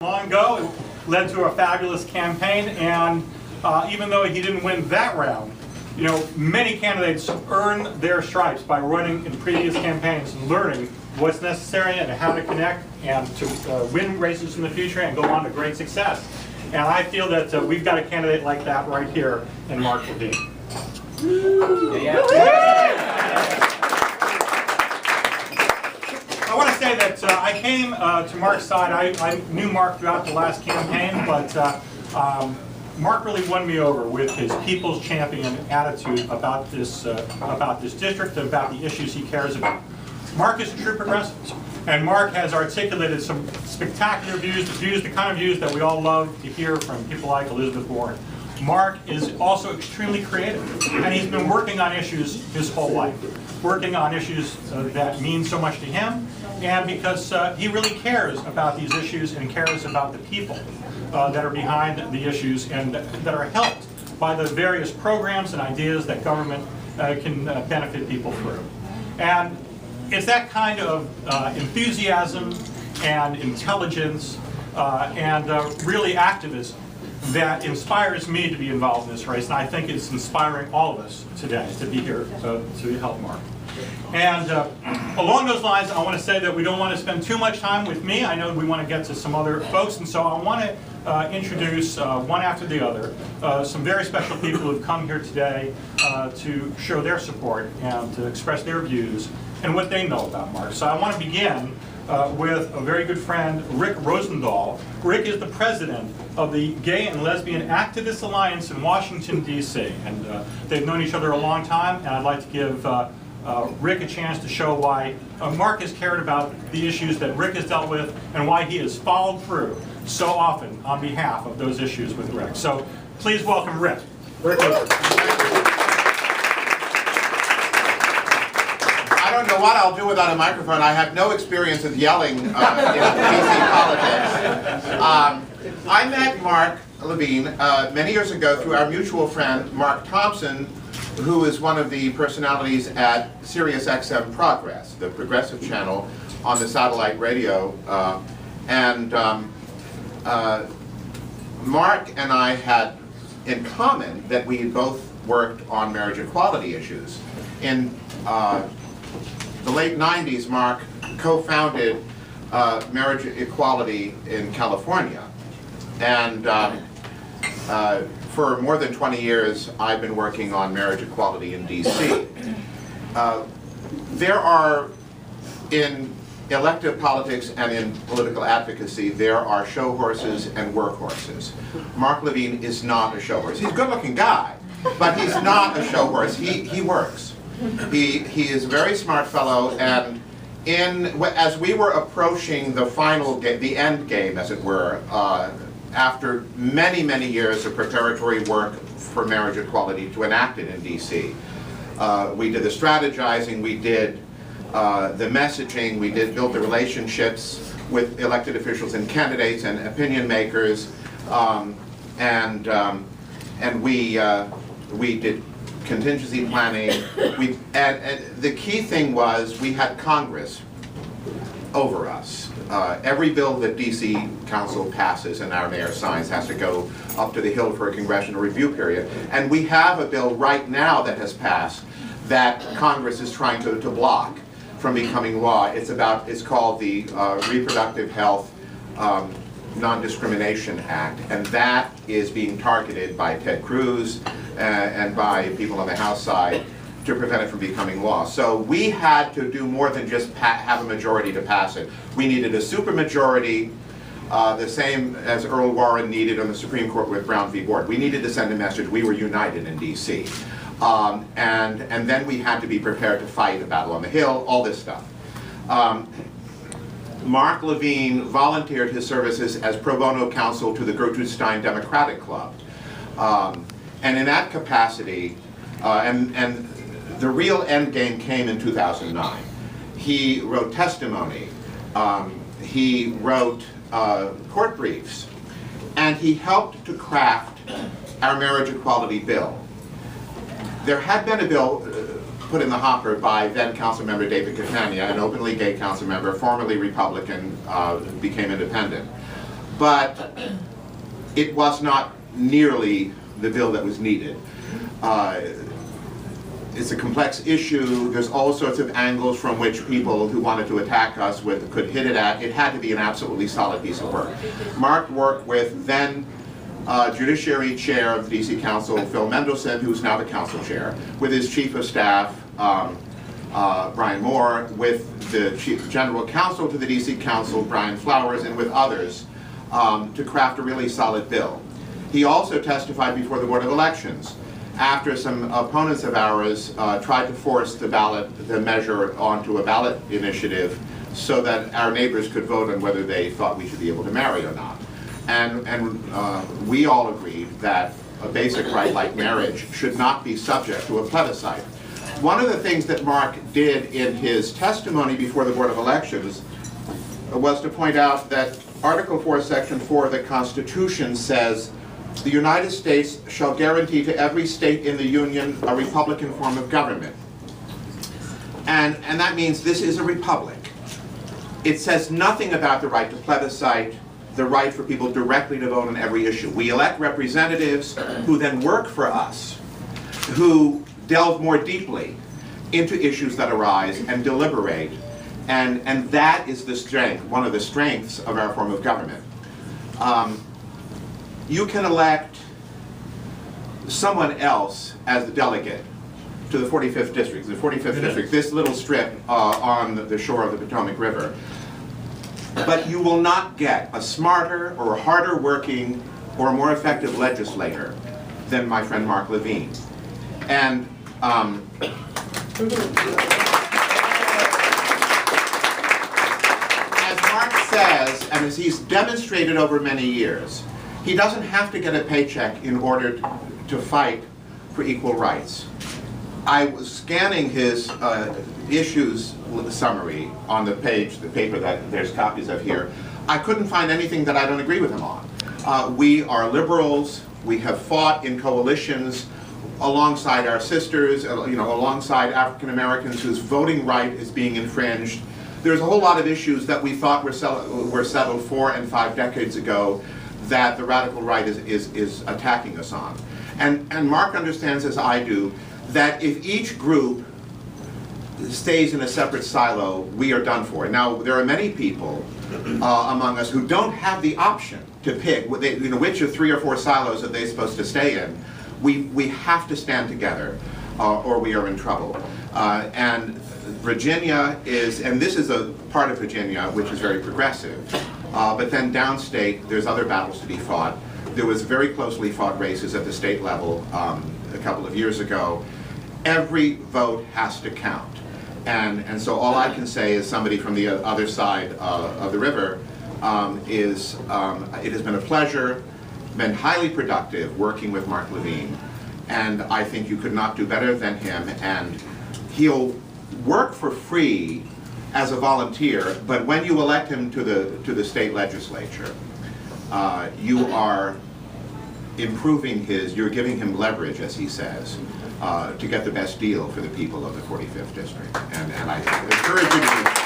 Long ago, it led to a fabulous campaign, and even though he didn't win that round, many candidates earn their stripes by running in previous campaigns and learning what's necessary and how to connect and to win races in the future and go on to great success. And I feel that we've got a candidate like that right here in Mark Levine. I want to say that I came to Mark's side. I knew Mark throughout the last campaign, but Mark really won me over with his people's champion attitude about this district and about the issues he cares about. Mark is a true progressive, and Mark has articulated some spectacular views, the kind of views that we all love to hear from people like Elizabeth Warren. Mark is also extremely creative, and he's been working on issues his whole life, working on issues that mean so much to him, and because he really cares about these issues and cares about the people that are behind the issues and that are helped by the various programs and ideas that government can benefit people through. And it's that kind of enthusiasm and intelligence and really activism that inspires me to be involved in this race, and I think it's inspiring all of us today to be here to help Mark. And along those lines, I want to say that we don't want to spend too much time with me. I know we want to get to some other folks, and so I want to introduce one after the other some very special people who have come here today to show their support and to express their views and what they know about Mark. So I want to begin with a very good friend, Rick Rosendall. Rick is the president of the Gay and Lesbian Activist Alliance in Washington, D.C. And they've known each other a long time, and I'd like to give Rick a chance to show why Mark has cared about the issues that Rick has dealt with and why he has followed through so often on behalf of those issues with Rick. So please welcome Rick. Rick over. I don't know what I'll do without a microphone. I have no experience with yelling in DC politics. I met Mark Levine many years ago through our mutual friend, Mark Thompson, who is one of the personalities at Sirius XM Progress, the progressive channel on the satellite radio. Mark and I had in common that we both worked on marriage equality issues. In the late 90s, Mark co-founded marriage equality in California. And for more than 20 years, I've been working on marriage equality in DC. There are, in elective politics and in political advocacy, there are show horses and work horses. Mark Levine is not a show horse. He's a good-looking guy, but he's not a show horse. He works. He is a very smart fellow, and as we were approaching the final game, the end game, as it were, after many, many years of preparatory work for marriage equality to enact it in DC, we did the strategizing, we did the messaging, we did build the relationships with elected officials and candidates and opinion makers, and we did contingency planning. And the key thing was we had Congress over us. Every bill that DC Council passes and our mayor signs has to go up to the Hill for a congressional review period. And we have a bill right now that has passed that Congress is trying to block from becoming law. It's called the Reproductive Health Non-Discrimination Act, and that is being targeted by Ted Cruz and by people on the House side to prevent it from becoming law. So we had to do more than just have a majority to pass it. We needed a supermajority, the same as Earl Warren needed on the Supreme Court with Brown v. Board. We needed to send a message we were united in DC. And then we had to be prepared to fight a battle on the Hill, all this stuff. Mark Levine volunteered his services as pro bono counsel to the Gertrude Stein Democratic Club. And in that capacity, and the real end game came in 2009. He wrote testimony, he wrote court briefs, and he helped to craft our marriage equality bill. There had been a bill put in the hopper by then council member David Catania, an openly gay council member, formerly Republican, became independent. but it was not nearly the bill that was needed. It's a complex issue. There's all sorts of angles from which people who wanted to attack us could hit it at. It had to be an absolutely solid piece of work. Mark worked with then Judiciary Chair of the DC Council, Phil Mendelson, who's now the Council Chair, with his Chief of Staff, Brian Moore, with the Chief General Counsel to the DC Council, Brian Flowers, and with others to craft a really solid bill. He also testified before the Board of Elections after some opponents of ours tried to force the measure onto a ballot initiative so that our neighbors could vote on whether they thought we should be able to marry or not. And we all agreed that a basic right like marriage should not be subject to a plebiscite. One of the things that Mark did in his testimony before the Board of Elections was to point out that Article 4, Section 4 of the Constitution says, "The United States shall guarantee to every state in the Union a Republican form of government." And that means this is a republic. It says nothing about the right to plebiscite, the right for people directly to vote on every issue. We elect representatives who then work for us, who delve more deeply into issues that arise and deliberate. And that is the strength, one of the strengths of our form of government. You can elect someone else as the delegate to the 45th District. The 45th District, this little strip on the shore of the Potomac River. But you will not get a smarter or a harder working or a more effective legislator than my friend Mark Levine. And as Mark says, and as he's demonstrated over many years, he doesn't have to get a paycheck in order to fight for equal rights. I was scanning his issues summary on the page, the paper that there's copies of here. I couldn't find anything that I don't agree with him on. We are liberals. We have fought in coalitions alongside our sisters, alongside African Americans whose voting right is being infringed. There's a whole lot of issues that we thought were settled 4 and 5 decades ago that the radical right is attacking us on. And Mark understands, as I do, that if each group stays in a separate silo, we are done for. Now, there are many people among us who don't have the option to pick which of 3 or 4 silos are they supposed to stay in. We have to stand together or we are in trouble. And Virginia is, and this is a part of Virginia which is very progressive, but then downstate there's other battles to be fought. There was very closely fought races at the state level a couple of years ago. Every vote has to count. And so all I can say as somebody from the other side of the river is it has been a pleasure, been highly productive working with Mark Levine, and I think you could not do better than him. And he'll work for free as a volunteer, but when you elect him to the state legislature, you are improving you're giving him leverage, as he says, to get the best deal for the people of the 45th District. And I encourage you to do that.